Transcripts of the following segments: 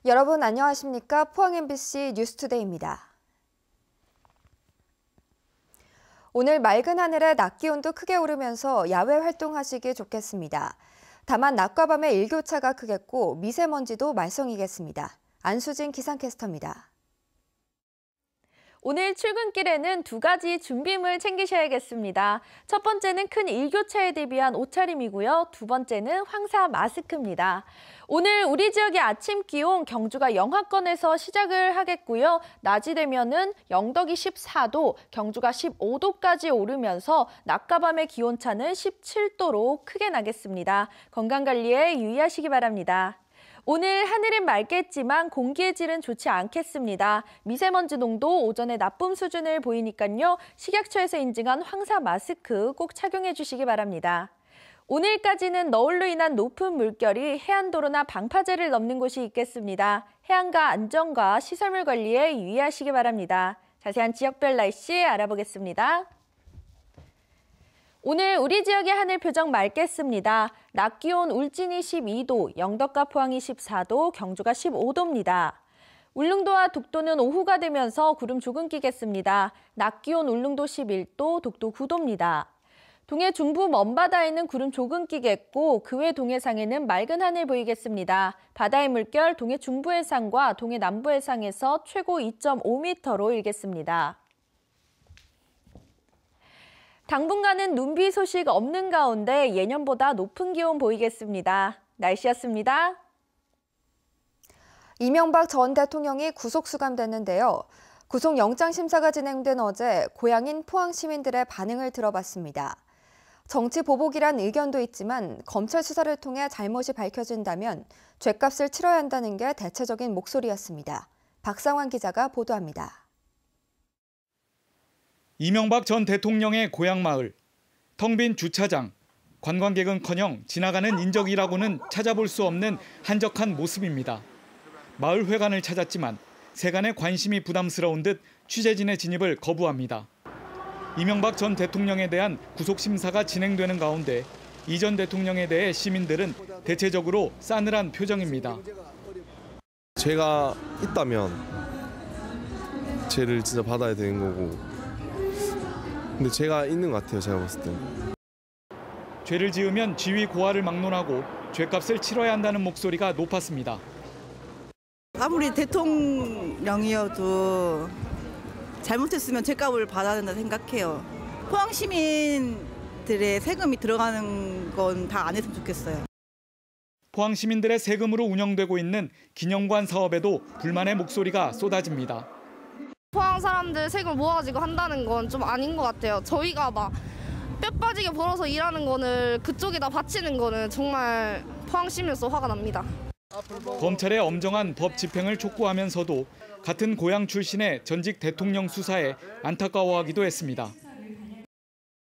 여러분 안녕하십니까? 포항 MBC 뉴스투데이입니다. 오늘 맑은 하늘에 낮 기온도 크게 오르면서 야외 활동하시기 좋겠습니다. 다만 낮과 밤의 일교차가 크겠고 미세먼지도 말썽이겠습니다. 안수진 기상캐스터입니다. 오늘 출근길에는 두 가지 준비물 챙기셔야겠습니다. 첫 번째는 큰 일교차에 대비한 옷차림이고요. 두 번째는 황사 마스크입니다. 오늘 우리 지역의 아침 기온 경주가 영하권에서 시작을 하겠고요. 낮이 되면은 영덕이 14도, 경주가 15도까지 오르면서 낮과 밤의 기온차는 17도로 크게 나겠습니다. 건강관리에 유의하시기 바랍니다. 오늘 하늘은 맑겠지만 공기의 질은 좋지 않겠습니다. 미세먼지 농도 오전에 나쁨 수준을 보이니까요. 식약처에서 인증한 황사 마스크 꼭 착용해 주시기 바랍니다. 오늘까지는 너울로 인한 높은 물결이 해안도로나 방파제를 넘는 곳이 있겠습니다. 해안가 안전과 시설물 관리에 유의하시기 바랍니다. 자세한 지역별 날씨 알아보겠습니다. 오늘 우리 지역의 하늘 표정 맑겠습니다. 낮 기온 울진이 12도, 영덕과 포항이 14도, 경주가 15도입니다. 울릉도와 독도는 오후가 되면서 구름 조금 끼겠습니다. 낮 기온 울릉도 11도, 독도 9도입니다. 동해 중부 먼바다에는 구름 조금 끼겠고 그 외 동해상에는 맑은 하늘 보이겠습니다. 바다의 물결 동해 중부 해상과 동해 남부 해상에서 최고 2.5m로 일겠습니다. 당분간은 눈비 소식 없는 가운데 예년보다 높은 기온 보이겠습니다. 날씨였습니다. 이명박 전 대통령이 구속 수감됐는데요. 구속영장 심사가 진행된 어제 고향인 포항 시민들의 반응을 들어봤습니다. 정치 보복이란 의견도 있지만 검찰 수사를 통해 잘못이 밝혀진다면 죗값을 치러야 한다는 게 대체적인 목소리였습니다. 박상환 기자가 보도합니다. 이명박 전 대통령의 고향 마을, 텅 빈 주차장, 관광객은커녕 지나가는 인적이라고는 찾아볼 수 없는 한적한 모습입니다. 마을 회관을 찾았지만 세간의 관심이 부담스러운 듯 취재진의 진입을 거부합니다. 이명박 전 대통령에 대한 구속 심사가 진행되는 가운데 이 전 대통령에 대해 시민들은 대체적으로 싸늘한 표정입니다. 죄가 있다면 죄를 진짜 받아야 되는 거고, 근데 죄가 있는 것 같아요, 제가 봤을 때. 죄를 지으면 지위 고하를 막론하고 죗값을 치러야 한다는 목소리가 높았습니다. 아무리 대통령이어도 잘못했으면 죗값을 받아야 된다 생각해요. 포항 시민들의 세금이 들어가는 건 다 안 했으면 좋겠어요. 포항 시민들의 세금으로 운영되고 있는 기념관 사업에도 불만의 목소리가 쏟아집니다. 포항 사람들 세금 모아가지고 한다는 건 좀 아닌 것 같아요. 저희가 막 뼈 빠지게 벌어서 일하는 거는 그쪽에다 바치는 거는 정말 포항 시민으로서 화가 납니다. 검찰의 엄정한 법 집행을 촉구하면서도 같은 고향 출신의 전직 대통령 수사에 안타까워하기도 했습니다.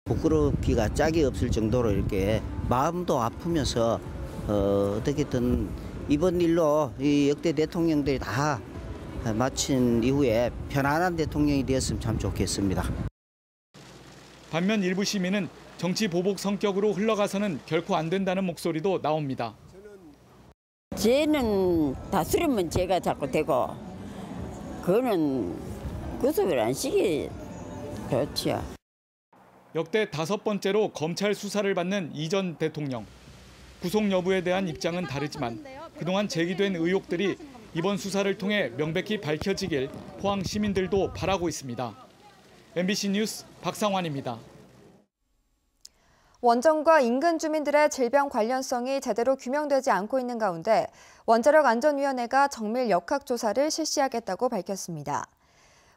부끄럽기가 짝이 없을 정도로 이렇게 마음도 아프면서 어떻게든 이번 일로 이 역대 대통령들이 다 마친 이후에 편안한 대통령이 되었으면 참 좋겠습니다. 반면 일부 시민은 정치 보복 성격으로 흘러가서는 결코 안 된다는 목소리도 나옵니다. 죄는 다스리면 죄가 자꾸 되고 그거는 구속을 안 시기 좋지요. 역대 5번째로 검찰 수사를 받는 이 전 대통령. 구속 여부에 대한 입장은 다르지만 그동안 제기된 의혹들이 이번 수사를 통해 명백히 밝혀지길 포항 시민들도 바라고 있습니다. MBC 뉴스 박상환입니다. 원전과 인근 주민들의 질병 관련성이 제대로 규명되지 않고 있는 가운데 원자력안전위원회가 정밀 역학조사를 실시하겠다고 밝혔습니다.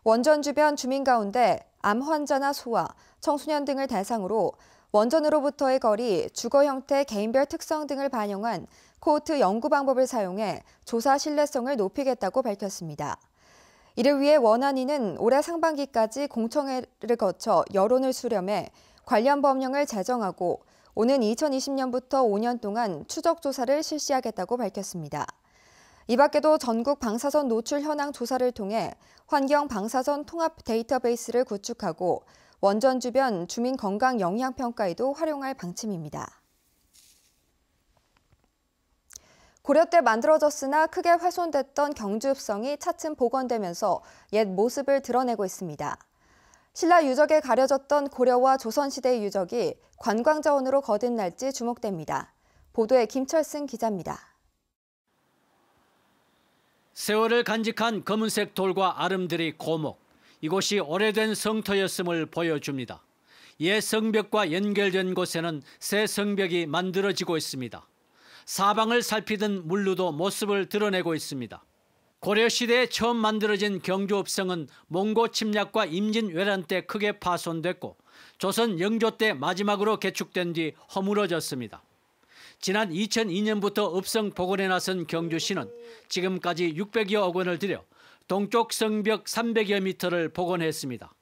원전 주변 주민 가운데 암 환자나 소아, 청소년 등을 대상으로 원전으로부터의 거리, 주거 형태, 개인별 특성 등을 반영한 코호트 연구 방법을 사용해 조사 신뢰성을 높이겠다고 밝혔습니다. 이를 위해 원안위는 올해 상반기까지 공청회를 거쳐 여론을 수렴해 관련 법령을 제정하고 오는 2020년부터 5년 동안 추적 조사를 실시하겠다고 밝혔습니다. 이 밖에도 전국 방사선 노출 현황 조사를 통해 환경 방사선 통합 데이터베이스를 구축하고 원전 주변 주민 건강 영향 평가에도 활용할 방침입니다. 고려 때 만들어졌으나 크게 훼손됐던 경주읍성이 차츰 복원되면서 옛 모습을 드러내고 있습니다. 신라 유적에 가려졌던 고려와 조선시대의 유적이 관광자원으로 거듭날지 주목됩니다. 보도에 김철승 기자입니다. 세월을 간직한 검은색 돌과 아름드리 고목. 이곳이 오래된 성터였음을 보여줍니다. 옛 성벽과 연결된 곳에는 새 성벽이 만들어지고 있습니다. 사방을 살피던 물루도 모습을 드러내고 있습니다. 고려시대에 처음 만들어진 경주읍성은 몽고 침략과 임진왜란 때 크게 파손됐고 조선 영조 때 마지막으로 개축된 뒤 허물어졌습니다. 지난 2002년부터 읍성 복원에 나선 경주시는 지금까지 600여억 원을 들여 동쪽 성벽 300여 미터를 복원했습니다.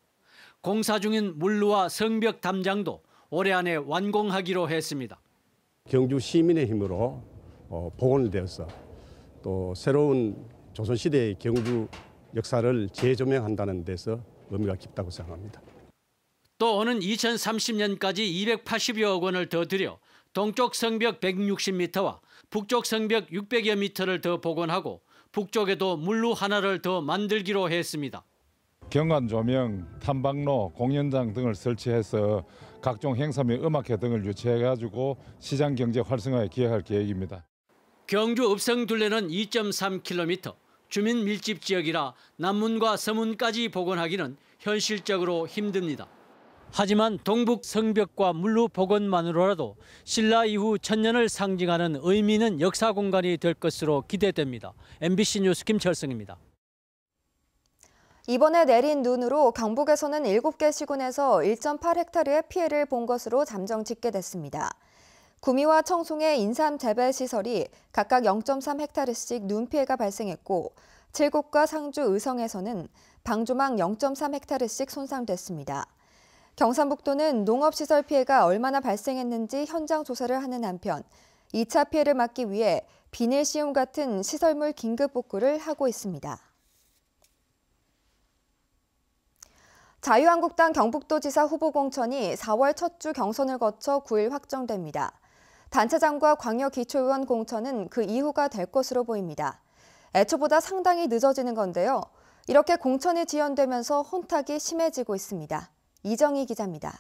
공사 중인 물루와 성벽 담장도 올해 안에 완공하기로 했습니다. 경주 시민의 힘으로 복원되어서 또 새로운 조선시대의 경주 역사를 재조명한다는 데서 의미가 깊다고 생각합니다. 또 오는 2030년까지 280여억 원을 더 들여 동쪽 성벽 160m와 북쪽 성벽 600여 미터를 더 복원하고 북쪽에도 물루 하나를 더 만들기로 했습니다. 경관 조명, 탐방로, 공연장 등을 설치해서 각종 행사 및 음악회 등을 유치해가지고 시장 경제 활성화에 기여할 계획입니다. 경주 읍성 둘레는 2.3km, 주민 밀집 지역이라 남문과 서문까지 복원하기는 현실적으로 힘듭니다. 하지만 동북 성벽과 물루 복원만으로라도 신라 이후 천년을 상징하는 의미 있는 역사 공간이 될 것으로 기대됩니다. MBC 뉴스 김철승입니다. 이번에 내린 눈으로 경북에서는 7개 시군에서 1.8헥타르의 피해를 본 것으로 잠정 집계됐습니다. 구미와 청송의 인삼 재배 시설이 각각 0.3헥타르씩 눈 피해가 발생했고 칠곡과 상주 의성에서는 방조망 0.3헥타르씩 손상됐습니다. 경상북도는 농업시설 피해가 얼마나 발생했는지 현장 조사를 하는 한편 2차 피해를 막기 위해 비닐 시움 같은 시설물 긴급 복구를 하고 있습니다. 자유한국당 경북도지사 후보 공천이 4월 첫 주 경선을 거쳐 9일 확정됩니다. 단체장과 광역기초의원 공천은 그 이후가 될 것으로 보입니다. 애초보다 상당히 늦어지는 건데요. 이렇게 공천이 지연되면서 혼탁이 심해지고 있습니다. 이정희 기자입니다.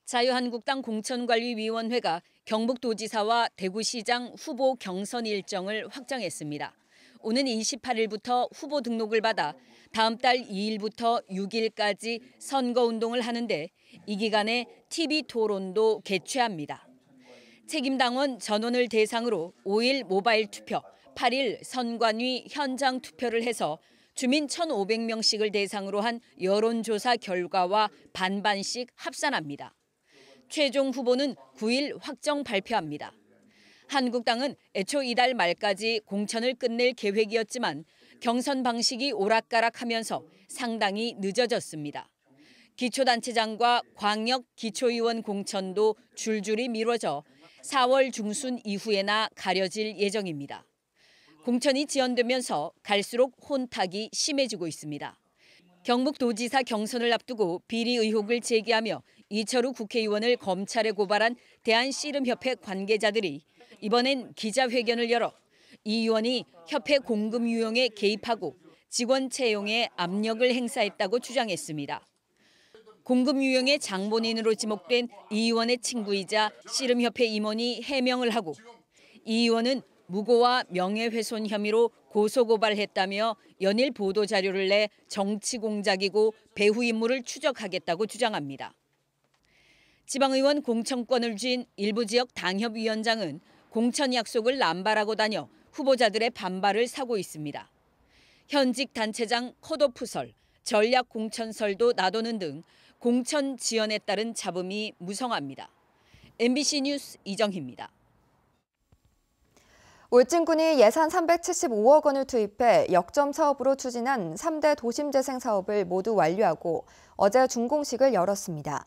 자유한국당 공천관리위원회가 경북도지사와 대구시장 후보 경선 일정을 확정했습니다. 오는 28일부터 후보 등록을 받아 다음 달 2일부터 6일까지 선거운동을 하는데 이 기간에 TV 토론도 개최합니다. 책임당원 전원을 대상으로 5일 모바일 투표, 8일 선관위 현장 투표를 해서 주민 1,500명씩을 대상으로 한 여론조사 결과와 반반씩 합산합니다. 최종 후보는 9일 확정 발표합니다. 한국당은 애초 이달 말까지 공천을 끝낼 계획이었지만 경선 방식이 오락가락하면서 상당히 늦어졌습니다. 기초단체장과 광역 기초의원 공천도 줄줄이 미뤄져 4월 중순 이후에나 가려질 예정입니다. 공천이 지연되면서 갈수록 혼탁이 심해지고 있습니다. 경북도지사 경선을 앞두고 비리 의혹을 제기하며 이철우 국회의원을 검찰에 고발한 대한씨름협회 관계자들이 이번엔 기자회견을 열어 이 의원이 협회 공금 유용에 개입하고 직원 채용에 압력을 행사했다고 주장했습니다. 공금 유용의 장본인으로 지목된 이 의원의 친구이자 씨름협회 임원이 해명을 하고 이 의원은 무고와 명예훼손 혐의로 고소고발했다며 연일 보도자료를 내 정치 공작이고 배후 임무를 추적하겠다고 주장합니다. 지방의원 공천권을 쥔 일부 지역 당협위원장은 공천 약속을 남발하고 다녀 후보자들의 반발을 사고 있습니다. 현직 단체장 컷오프설, 전략 공천설도 나도는 등 공천 지연에 따른 잡음이 무성합니다. MBC 뉴스 이정희입니다. 울진군이 예산 375억 원을 투입해 역점 사업으로 추진한 3대 도심재생 사업을 모두 완료하고 어제 준공식을 열었습니다.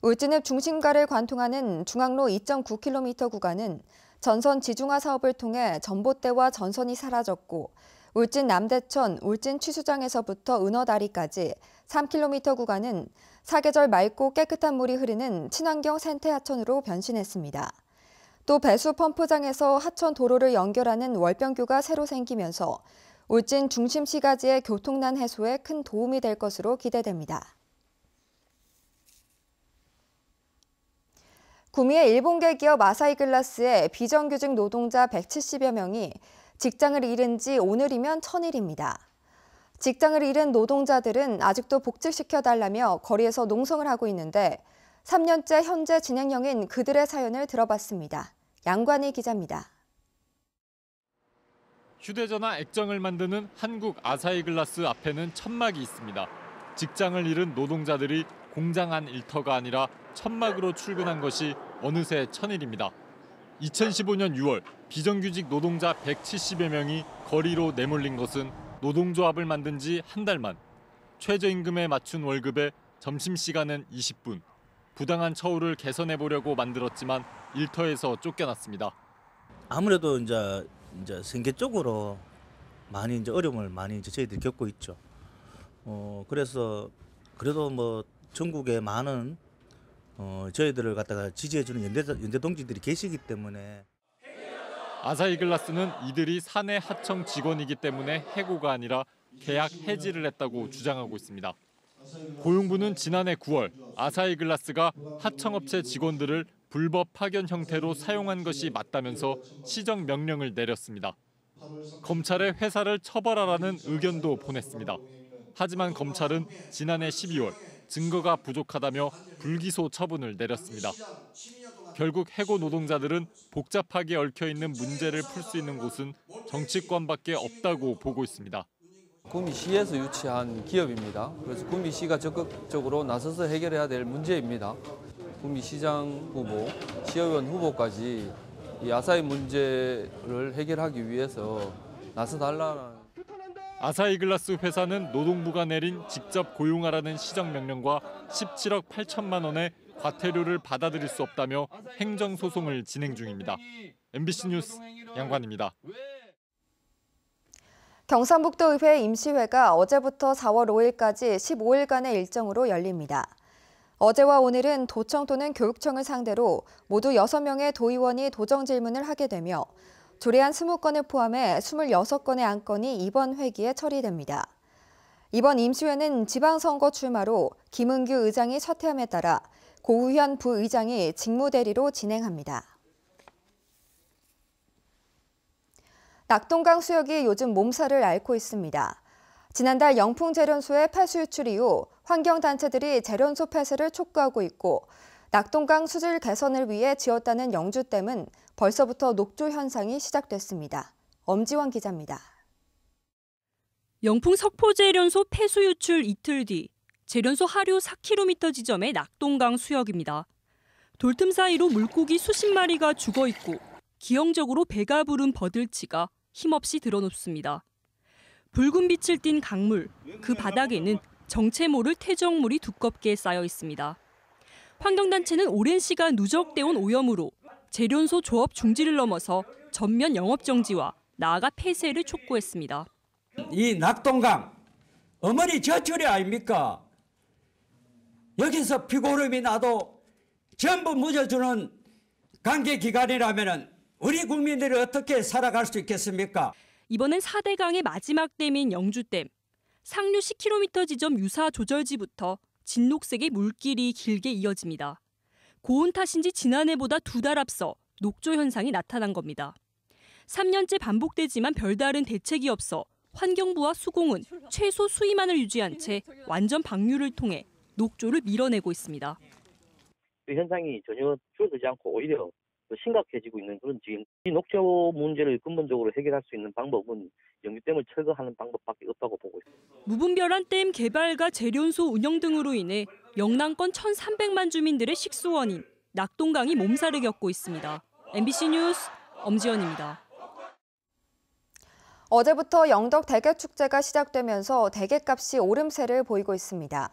울진읍 중심가를 관통하는 중앙로 2.9km 구간은 전선 지중화 사업을 통해 전봇대와 전선이 사라졌고 울진 남대천, 울진 취수장에서부터 은어다리까지 3km 구간은 사계절 맑고 깨끗한 물이 흐르는 친환경 생태하천으로 변신했습니다. 또 배수 펌프장에서 하천 도로를 연결하는 월병교가 새로 생기면서 울진 중심시가지의 교통난 해소에 큰 도움이 될 것으로 기대됩니다. 구미의 일본계 기업 아사히글라스의 비정규직 노동자 170여 명이 직장을 잃은 지 오늘이면 1000일입니다. 직장을 잃은 노동자들은 아직도 복직시켜달라며 거리에서 농성을 하고 있는데 3년째 현재 진행형인 그들의 사연을 들어봤습니다. 양관희 기자입니다. 휴대전화 액정을 만드는 한국 아사히글라스 앞에는 천막이 있습니다. 직장을 잃은 노동자들이 공장 안 일터가 아니라 천막으로 출근한 것이 어느새 1000일입니다. 2015년 6월 비정규직 노동자 170여 명이 거리로 내몰린 것은 노동조합을 만든 지 한 달 만. 최저임금에 맞춘 월급에 점심시간은 20분. 부당한 처우를 개선해 보려고 만들었지만 일터에서 쫓겨났습니다. 아무래도 이제 생계 쪽으로 많이 어려움을 많이 저희들이 겪고 있죠. 그래서 그래도 뭐 전국에 많은 저희들을 갖다가 지지해주는 연대 동지들이 계시기 때문에. 아사히글라스는 이들이 사내 하청 직원이기 때문에 해고가 아니라 계약 해지를 했다고 주장하고 있습니다. 고용부는 지난해 9월 아사히글라스가 하청업체 직원들을 불법 파견 형태로 사용한 것이 맞다면서 시정 명령을 내렸습니다. 검찰에 회사를 처벌하라는 의견도 보냈습니다. 하지만 검찰은 지난해 12월 증거가 부족하다며 불기소 처분을 내렸습니다. 결국 해고 노동자들은 복잡하게 얽혀있는 문제를 풀 수 있는 곳은 정치권밖에 없다고 보고 있습니다. 구미시에서 유치한 기업입니다. 그래서 구미시가 적극적으로 나서서 해결해야 될 문제입니다. 구미시장 후보, 시의원 후보까지 이 아사히 문제를 해결하기 위해서 나서달라는. 아사히글라스 회사는 노동부가 내린 직접 고용하라는 시정명령과 17억 8천만 원의 과태료를 받아들일 수 없다며 행정소송을 진행 중입니다. MBC 뉴스 양관입니다. 경상북도의회 임시회가 어제부터 4월 5일까지 15일간의 일정으로 열립니다. 어제와 오늘은 도청 또는 교육청을 상대로 모두 6명의 도의원이 도정 질문을 하게 되며 조례안 20건을 포함해 26건의 안건이 이번 회기에 처리됩니다. 이번 임시회는 지방선거 출마로 김은규 의장이 사퇴함에 따라 고우현 부의장이 직무대리로 진행합니다. 낙동강 수역이 요즘 몸살을 앓고 있습니다. 지난달 영풍재련소의 폐수 유출 이후 환경단체들이 재련소 폐쇄를 촉구하고 있고 낙동강 수질 개선을 위해 지었다는 영주댐은 벌써부터 녹조 현상이 시작됐습니다. 엄지원 기자입니다. 영풍 석포재련소 폐수 유출 이틀 뒤 재련소 하류 4km 지점의 낙동강 수역입니다. 돌틈 사이로 물고기 수십 마리가 죽어 있고 기형적으로 배가 부른 버들치가 힘없이 드러눕습니다. 붉은 빛을 띤 강물, 그 바닥에는 정체 모를 퇴적물이 두껍게 쌓여 있습니다. 환경단체는 오랜 시간 누적돼 온 오염으로 재련소 조업 중지를 넘어서 전면 영업 정지와 나아가 폐쇄를 촉구했습니다. 이 낙동강 어머니 저출이 아닙니까? 여기서 피고름이 나도 전부 묻어주는 관계기관이라면 우리 국민들이 어떻게 살아갈 수 있겠습니까? 이번엔 4대 강의 마지막 댐인 영주댐. 상류 10km 지점 유사 조절지부터 진녹색의 물길이 길게 이어집니다. 고온 탓인지 지난해보다 2달 앞서 녹조 현상이 나타난 겁니다. 3년째 반복되지만 별다른 대책이 없어 환경부와 수공은 최소 수위만을 유지한 채 완전 방류를 통해 녹조를 밀어내고 있습니다. 이 현상이 전혀 줄어들지 않고 오히려 더 심각해지고 있는 그런 지금 이 녹조 문제를 근본적으로 해결할 수 있는 방법은 영주댐을 철거하는 방법밖에 없다고 보고 있습니다. 무분별한 댐 개발과 재련소 운영 등으로 인해 영남권 1,300만 주민들의 식수원인 낙동강이 몸살을 겪고 있습니다. MBC 뉴스 엄지연입니다. 어제부터 영덕 대게축제가 시작되면서 대게값이 오름세를 보이고 있습니다.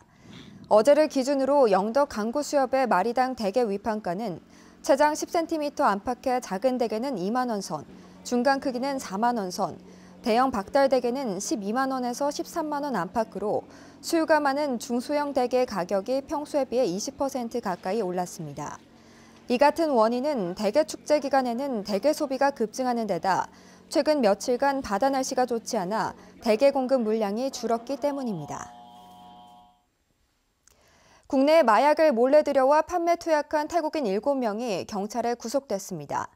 어제를 기준으로 영덕 강구 수협의 마리당 대게 위판가는 체장 10cm 안팎의 작은 대게는 2만 원 선, 중간 크기는 4만 원 선, 대형 박달 대게는 12만 원에서 13만 원 안팎으로 수요가 많은 중소형 대게 가격이 평소에 비해 20% 가까이 올랐습니다. 이 같은 원인은 대게 축제 기간에는 대게 소비가 급증하는 데다 최근 며칠간 바다 날씨가 좋지 않아 대게 공급 물량이 줄었기 때문입니다. 국내에 마약을 몰래 들여와 판매 투약한 태국인 7명이 경찰에 구속됐습니다.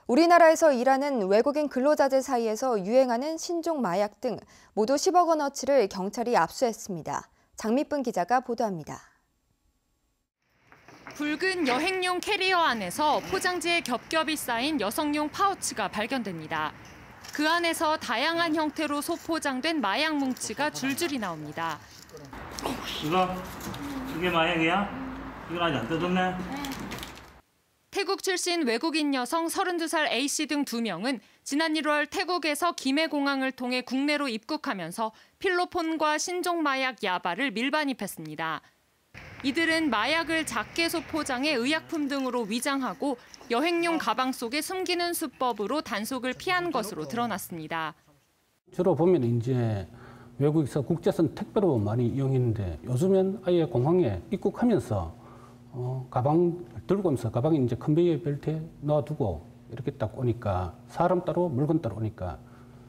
우리나라에서 일하는 외국인 근로자들 사이에서 유행하는 신종 마약 등 모두 10억 원어치를 경찰이 압수했습니다. 장미쁜 기자가 보도합니다. 붉은 여행용 캐리어 안에서 포장지에 겹겹이 쌓인 여성용 파우치가 발견됩니다. 그 안에서 다양한 형태로 소포장된 마약 뭉치가 줄줄이 나옵니다. 이게 마약이야? 이건 아직 안 뜯었네? 태국 출신 외국인 여성 32살 A씨 등 2명은 지난 1월 태국에서 김해공항을 통해 국내로 입국하면서 필로폰과 신종 마약 야바를 밀반입했습니다. 이들은 마약을 작게 소포장해 의약품 등으로 위장하고 여행용 가방 속에 숨기는 수법으로 단속을 피한 것으로 드러났습니다. 주로 보면 이제 외국에서 국제선 택배로 많이 이용했는데 요즘엔 아예 공항에 입국하면서 가방 들고 오면서 가방에 이제 컨베이어 벨트에 넣어두고 이렇게 딱 오니까 사람 따로 물건 따로 오니까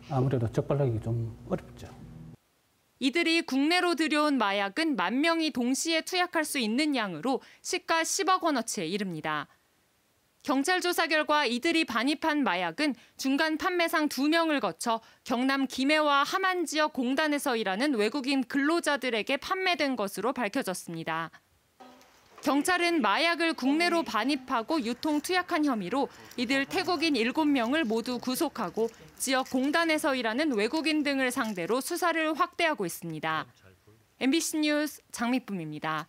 아무래도 적발하기 좀 어렵죠. 이들이 국내로 들여온 마약은 10,000명이 동시에 투약할 수 있는 양으로 시가 10억 원어치에 이릅니다. 경찰 조사 결과 이들이 반입한 마약은 중간 판매상 2명을 거쳐 경남 김해와 함안 지역 공단에서 일하는 외국인 근로자들에게 판매된 것으로 밝혀졌습니다. 경찰은 마약을 국내로 반입하고 유통 투약한 혐의로 이들 태국인 7명을 모두 구속하고 지역 공단에서 일하는 외국인 등을 상대로 수사를 확대하고 있습니다. MBC 뉴스 장미쁨입니다.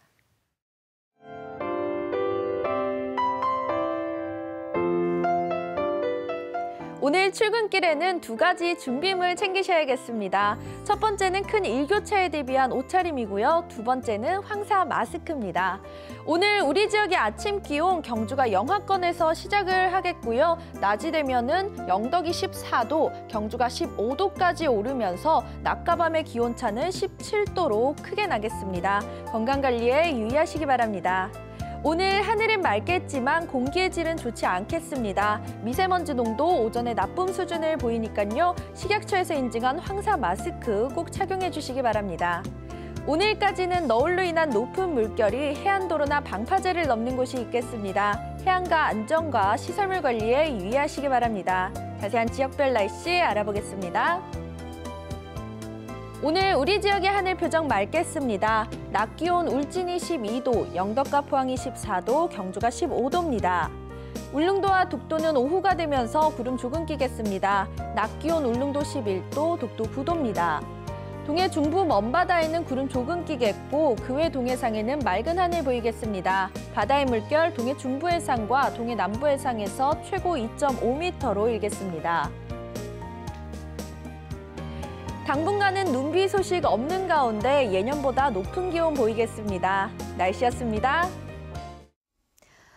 오늘 출근길에는 2가지 준비물 챙기셔야겠습니다. 첫 번째는 큰 일교차에 대비한 옷차림이고요. 두 번째는 황사 마스크입니다. 오늘 우리 지역의 아침 기온 경주가 영하권에서 시작을 하겠고요. 낮이 되면은 영덕이 14도, 경주가 15도까지 오르면서 낮과 밤의 기온차는 17도로 크게 나겠습니다. 건강관리에 유의하시기 바랍니다. 오늘 하늘은 맑겠지만 공기의 질은 좋지 않겠습니다. 미세먼지 농도 오전에 나쁨 수준을 보이니까요. 식약처에서 인증한 황사 마스크 꼭 착용해 주시기 바랍니다. 오늘까지는 너울로 인한 높은 물결이 해안도로나 방파제를 넘는 곳이 있겠습니다. 해안가 안전과 시설물 관리에 유의하시기 바랍니다. 자세한 지역별 날씨 알아보겠습니다. 오늘 우리 지역의 하늘 표정 맑겠습니다. 낮 기온 울진이 12도, 영덕과 포항이 14도, 경주가 15도입니다. 울릉도와 독도는 오후가 되면서 구름 조금 끼겠습니다. 낮 기온 울릉도 11도, 독도 9도입니다. 동해 중부 먼바다에는 구름 조금 끼겠고 그 외 동해상에는 맑은 하늘 보이겠습니다. 바다의 물결 동해 중부 해상과 동해 남부 해상에서 최고 2.5m로 일겠습니다. 당분간은 눈비 소식 없는 가운데 예년보다 높은 기온 보이겠습니다. 날씨였습니다.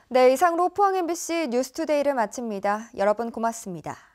네, 이상으로 포항 MBC 뉴스투데이를 마칩니다. 여러분 고맙습니다.